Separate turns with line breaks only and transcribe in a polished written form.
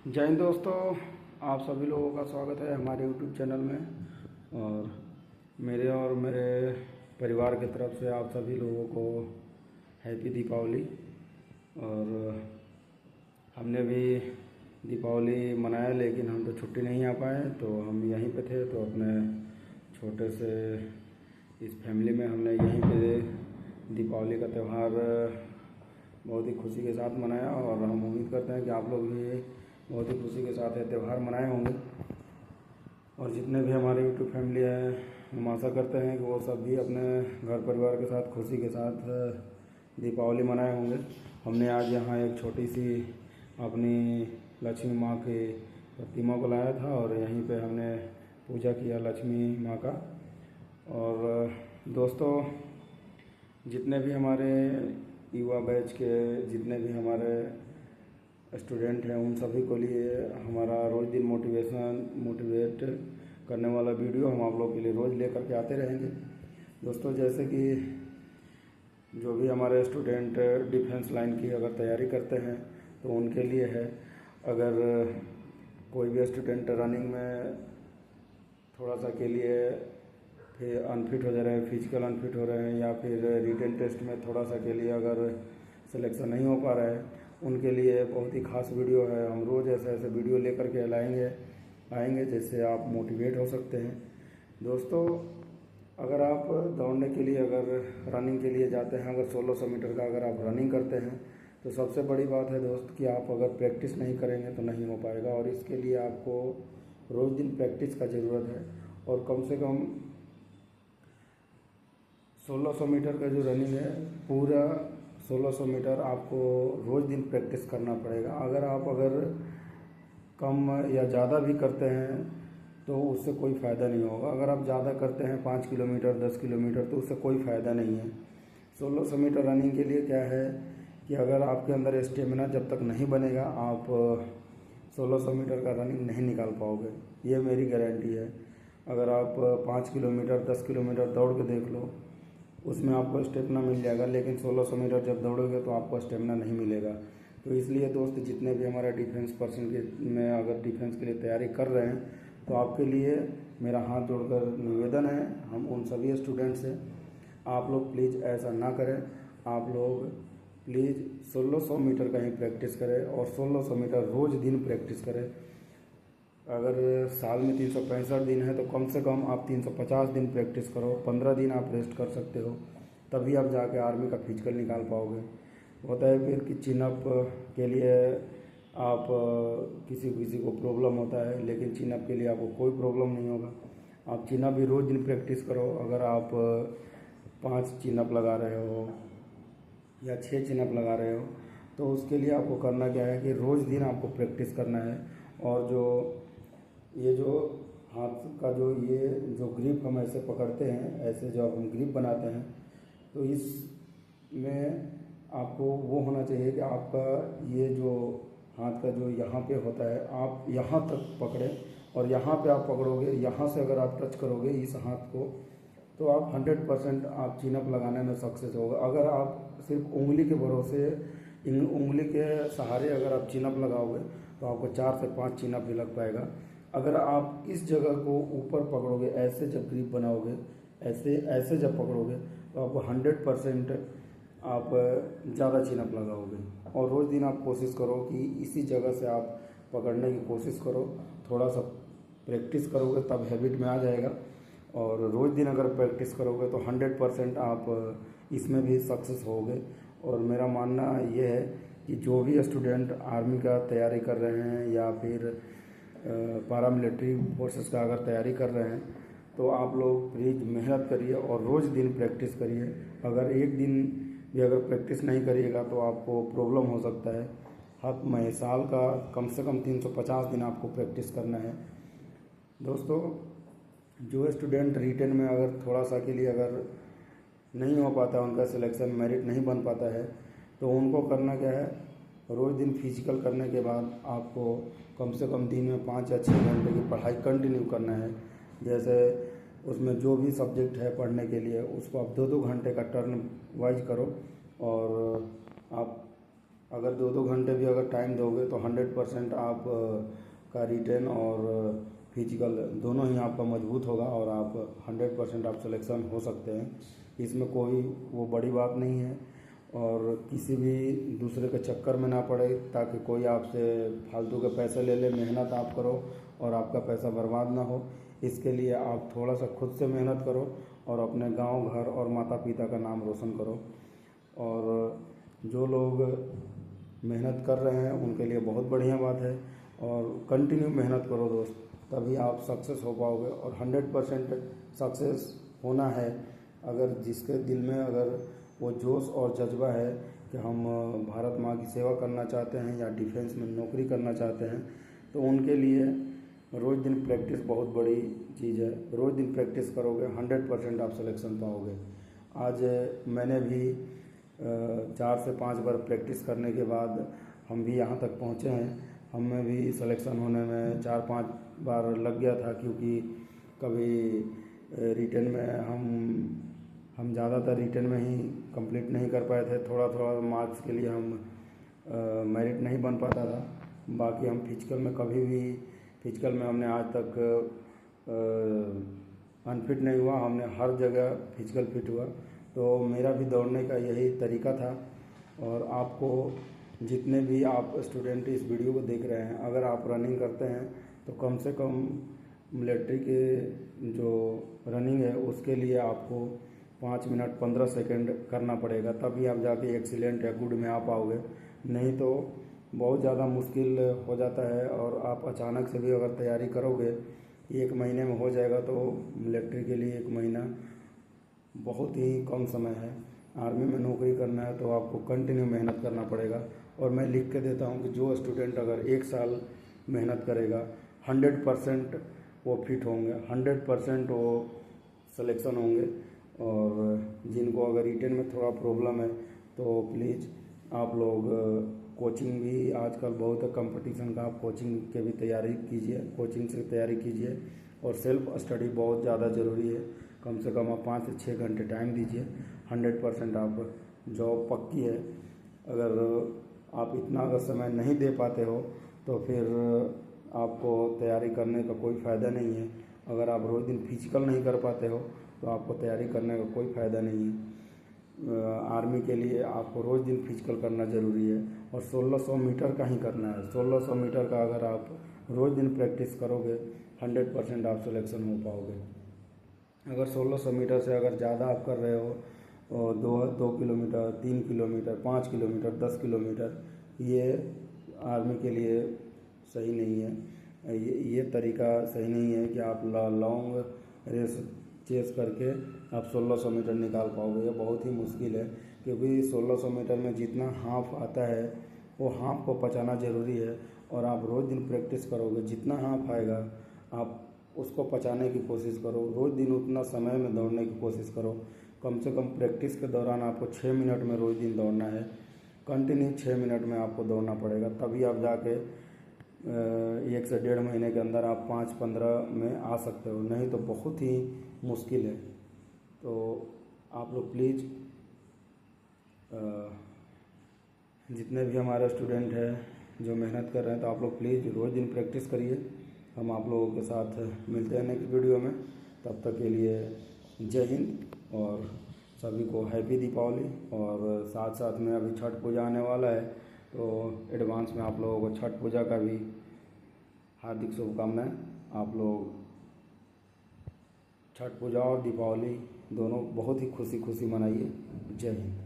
जय हिंद दोस्तों, आप सभी लोगों का स्वागत है हमारे यूट्यूब चैनल में। और मेरे परिवार की तरफ से आप सभी लोगों को हैप्पी दीपावली। और हमने भी दीपावली मनाया, लेकिन हम तो छुट्टी नहीं आ पाए, तो हम यहीं पे थे। तो अपने छोटे से इस फैमिली में हमने यहीं पे दीपावली का त्यौहार बहुत ही खुशी के साथ मनाया। और हम उम्मीद करते हैं कि आप लोग भी बहुत ही खुशी के साथ ये त्यौहार मनाए होंगे। और जितने भी हमारे यूट्यूब फैमिली है, हम आशा करते हैं कि वो सब भी अपने घर परिवार के साथ खुशी के साथ दीपावली मनाए होंगे। हमने आज यहाँ एक छोटी सी अपनी लक्ष्मी माँ की प्रतिमा को लाया था और यहीं पे हमने पूजा किया लक्ष्मी माँ का। और दोस्तों, जितने भी हमारे युवा बैच के जितने भी हमारे स्टूडेंट हैं, उन सभी को लिए हमारा रोज़ दिन मोटिवेट करने वाला वीडियो हम आप लोग के लिए रोज़ लेकर के आते रहेंगे। दोस्तों, जैसे कि जो भी हमारे स्टूडेंट डिफेंस लाइन की अगर तैयारी करते हैं तो उनके लिए है। अगर कोई भी स्टूडेंट रनिंग में थोड़ा सा के लिए फिर अनफिट हो जा रहे हैं, फिजिकल अनफिट हो रहे हैं, या फिर रिटन टेस्ट में थोड़ा सा के लिए अगर सिलेक्शन नहीं हो पा रहा है, उनके लिए बहुत ही खास वीडियो है। हम रोज़ ऐसे ऐसे वीडियो लेकर के आएंगे जिससे आप मोटिवेट हो सकते हैं। दोस्तों, अगर आप दौड़ने के लिए अगर रनिंग के लिए जाते हैं, अगर 1600 मीटर का अगर आप रनिंग करते हैं, तो सबसे बड़ी बात है दोस्त कि आप अगर प्रैक्टिस नहीं करेंगे तो नहीं हो पाएगा। और इसके लिए आपको रोज़ दिन प्रैक्टिस का ज़रूरत है। और कम से कम 1600 मीटर का जो रनिंग है, पूरा 1600 मीटर आपको रोज़ दिन प्रैक्टिस करना पड़ेगा। अगर कम या ज़्यादा भी करते हैं तो उससे कोई फ़ायदा नहीं होगा। अगर आप ज़्यादा करते हैं 5 किलोमीटर 10 किलोमीटर, तो उससे कोई फ़ायदा नहीं है। 1600 मीटर रनिंग के लिए क्या है कि अगर आपके अंदर स्टेमिना जब तक नहीं बनेगा, आप 1600 मीटर का रनिंग नहीं निकाल पाओगे, ये मेरी गारंटी है। अगर आप 5 किलोमीटर 10 किलोमीटर दौड़ के देख लो, उसमें आपको स्टेमिना मिल जाएगा, लेकिन 1600 मीटर जब दौड़ोगे तो आपको स्टेमिना नहीं मिलेगा। तो इसलिए दोस्त, जितने भी हमारा डिफेंस पर्सन के में अगर डिफेंस के लिए तैयारी कर रहे हैं, तो आपके लिए मेरा हाथ जोड़कर निवेदन है, हम उन सभी स्टूडेंट से, आप लोग प्लीज़ ऐसा ना करें। आप लोग प्लीज़ 1600 मीटर का ही प्रैक्टिस करें और 1600 मीटर रोज़ दिन प्रैक्टिस करें। अगर साल में 365 दिन है तो कम से कम आप 350 दिन प्रैक्टिस करो। 15 दिन आप रेस्ट कर सकते हो, तभी आप जाके आर्मी का फिजिकल निकाल पाओगे। होता है फिर कि चिनअप के लिए आप किसी को प्रॉब्लम होता है, लेकिन चिनअप के लिए आपको कोई प्रॉब्लम नहीं होगा। आप चिनअप भी रोज़ दिन प्रैक्टिस करो। अगर आप 5 चिनअप लगा रहे हो या 6 चिनअप लगा रहे हो, तो उसके लिए आपको करना क्या है कि रोज़ दिन आपको प्रैक्टिस करना है। और ये जो हाथ का ये जो ग्रिप हम ऐसे पकड़ते हैं, ऐसे जो हम ग्रिप बनाते हैं, तो इसमें आपको वो होना चाहिए कि आपका ये जो हाथ का जो यहाँ पे होता है, आप यहाँ तक पकड़ें और यहाँ पे आप पकड़ोगे। यहाँ से अगर आप टच करोगे इस हाथ को, तो आप 100% आप चिनअप लगाने में सक्सेस होगा। अगर आप सिर्फ उंगली के भरोसे, इन उंगली के सहारे अगर आप चिनअप लगाओगे, तो आपको 4 से 5 चिनअप भी लग पाएगा। अगर आप इस जगह को ऊपर पकड़ोगे, ऐसे जब ग्रिप बनाओगे, ऐसे जब पकड़ोगे, तो आपको 100% आप ज़्यादा चिनअप लगाओगे। और रोज़ दिन आप कोशिश करो कि इसी जगह से आप पकड़ने की कोशिश करो। थोड़ा सा प्रैक्टिस करोगे तब हैबिट में आ जाएगा। और रोज़ दिन अगर प्रैक्टिस करोगे तो 100% आप इसमें भी सक्सेस होगे। और मेरा मानना ये है कि जो भी स्टूडेंट आर्मी का तैयारी कर रहे हैं या फिर पैरामिलिट्री फोर्सेस का अगर तैयारी कर रहे हैं, तो आप लोग प्लीज़ मेहनत करिए और रोज़ दिन प्रैक्टिस करिए। अगर एक दिन भी अगर प्रैक्टिस नहीं करिएगा तो आपको प्रॉब्लम हो सकता है। हर साल का कम से कम 350 दिन आपको प्रैक्टिस करना है। दोस्तों, जो स्टूडेंट रिटेन में अगर थोड़ा सा के लिए अगर नहीं हो पाता, उनका सिलेक्शन मेरिट नहीं बन पाता है, तो उनको करना क्या है, रोज़ दिन फिजिकल करने के बाद आपको कम से कम दिन में 5 या 6 घंटे की पढ़ाई कंटिन्यू करना है। जैसे उसमें जो भी सब्जेक्ट है पढ़ने के लिए, उसको आप 2-2 घंटे का टर्न वाइज करो। और आप अगर 2-2 घंटे भी अगर टाइम दोगे तो 100% आप का रिटेन और फिजिकल दोनों ही आपका मजबूत होगा और आप 100% आप सिलेक्शन हो सकते हैं। इसमें कोई वो बड़ी बात नहीं है और किसी भी दूसरे के चक्कर में ना पड़े ताकि कोई आपसे फालतू के पैसे ले ले। मेहनत आप करो और आपका पैसा बर्बाद ना हो, इसके लिए आप थोड़ा सा खुद से मेहनत करो और अपने गांव, घर और माता पिता का नाम रोशन करो। और जो लोग मेहनत कर रहे हैं उनके लिए बहुत बढ़िया बात है और कंटिन्यू मेहनत करो दोस्त, तभी आप सक्सेस हो पाओगे। और 100% सक्सेस होना है अगर जिसके दिल में अगर वो जोश और जज्बा है कि हम भारत माँ की सेवा करना चाहते हैं या डिफेंस में नौकरी करना चाहते हैं, तो उनके लिए रोज़ दिन प्रैक्टिस बहुत बड़ी चीज़ है। रोज़ दिन प्रैक्टिस करोगे 100% आप सिलेक्शन पाओगे। आज मैंने भी 4 से 5 बार प्रैक्टिस करने के बाद हम भी यहाँ तक पहुँचे हैं। हमें भी सिलेक्शन होने में 4-5 बार लग गया था, क्योंकि कभी रिटन में हम ज़्यादातर रिटन में ही कंप्लीट नहीं कर पाए थे। थोड़ा थोड़ा मार्क्स के लिए हम मेरिट नहीं बन पाता था। बाकी हम फिजिकल में हमने आज तक अनफिट नहीं हुआ, हमने हर जगह फिजिकल फिट हुआ। तो मेरा भी दौड़ने का यही तरीका था। और आपको जितने भी आप स्टूडेंट इस वीडियो को देख रहे हैं, अगर आप रनिंग करते हैं तो कम से कम मिलिट्री के जो रनिंग है उसके लिए आपको 5 मिनट 15 सेकंड करना पड़ेगा, तभी आप जाके एक्सीलेंट या गुड में आ पाओगे। नहीं तो बहुत ज़्यादा मुश्किल हो जाता है। और आप अचानक से भी अगर तैयारी करोगे 1 महीने में हो जाएगा, तो मिलिट्री के लिए 1 महीना बहुत ही कम समय है। आर्मी में नौकरी करना है तो आपको कंटिन्यू मेहनत करना पड़ेगा। और मैं लिख के देता हूँ कि जो स्टूडेंट अगर 1 साल मेहनत करेगा 100% वो फिट होंगे, 100% वो सिलेक्शन होंगे। और जिनको अगर रिटेन में थोड़ा प्रॉब्लम है तो प्लीज़ आप लोग कोचिंग भी आजकल बहुत है कंपटीशन का, आप कोचिंग के भी तैयारी कीजिए, कोचिंग से तैयारी कीजिए। और सेल्फ स्टडी बहुत ज़्यादा ज़रूरी है। कम से कम आप 5 से 6 घंटे टाइम दीजिए, 100% आप जॉब पक्की है। अगर आप इतना अगर समय नहीं दे पाते हो तो फिर आपको तैयारी करने का कोई फ़ायदा नहीं है। अगर आप रोज़ दिन फिजिकल नहीं कर पाते हो तो आपको तैयारी करने का कोई फ़ायदा नहीं है। आर्मी के लिए आपको रोज़ दिन फिजिकल करना ज़रूरी है और 1600 मीटर का ही करना है। 1600 मीटर का अगर आप रोज़ दिन प्रैक्टिस करोगे 100% आप सिलेक्शन हो पाओगे। अगर 1600 मीटर से अगर ज़्यादा आप कर रहे हो और 2 किलोमीटर, 3 किलोमीटर, 5 किलोमीटर, 10 किलोमीटर, ये आर्मी के लिए सही नहीं है। ये तरीका सही नहीं है कि आप लॉन्ग रेस चेस करके आप 1600 मीटर निकाल पाओगे। ये बहुत ही मुश्किल है, क्योंकि 1600 मीटर में जितना हाफ आता है वो हाफ को पचाना ज़रूरी है। और आप रोज़ दिन प्रैक्टिस करोगे, जितना हाफ आएगा आप उसको पचाने की कोशिश करो। रोज़ दिन उतना समय में दौड़ने की कोशिश करो। कम से कम प्रैक्टिस के दौरान आपको 6 मिनट में रोज़ दिन दौड़ना है। कंटिन्यू 6 मिनट में आपको दौड़ना पड़ेगा, तभी आप जाके 1 से 1.5 महीने के अंदर आप 5-15 में आ सकते हो, नहीं तो बहुत ही मुश्किल है। तो आप लोग प्लीज़ जितने भी हमारे स्टूडेंट हैं जो मेहनत कर रहे हैं, तो आप लोग प्लीज़ रोज़ दिन प्रैक्टिस करिए। हम आप लोगों के साथ मिलते हैं नेक्स्ट वीडियो में। तब तक के लिए जय हिंद और सभी को हैप्पी दीपावली। और साथ साथ में अभी छठ पूजा आने वाला है, तो एडवांस में आप लोगों को छठ पूजा का भी हार्दिक शुभकामनाएं। आप लोग छठ पूजा और दीपावली दोनों बहुत ही खुशी खुशी मनाइए। जय हिंद।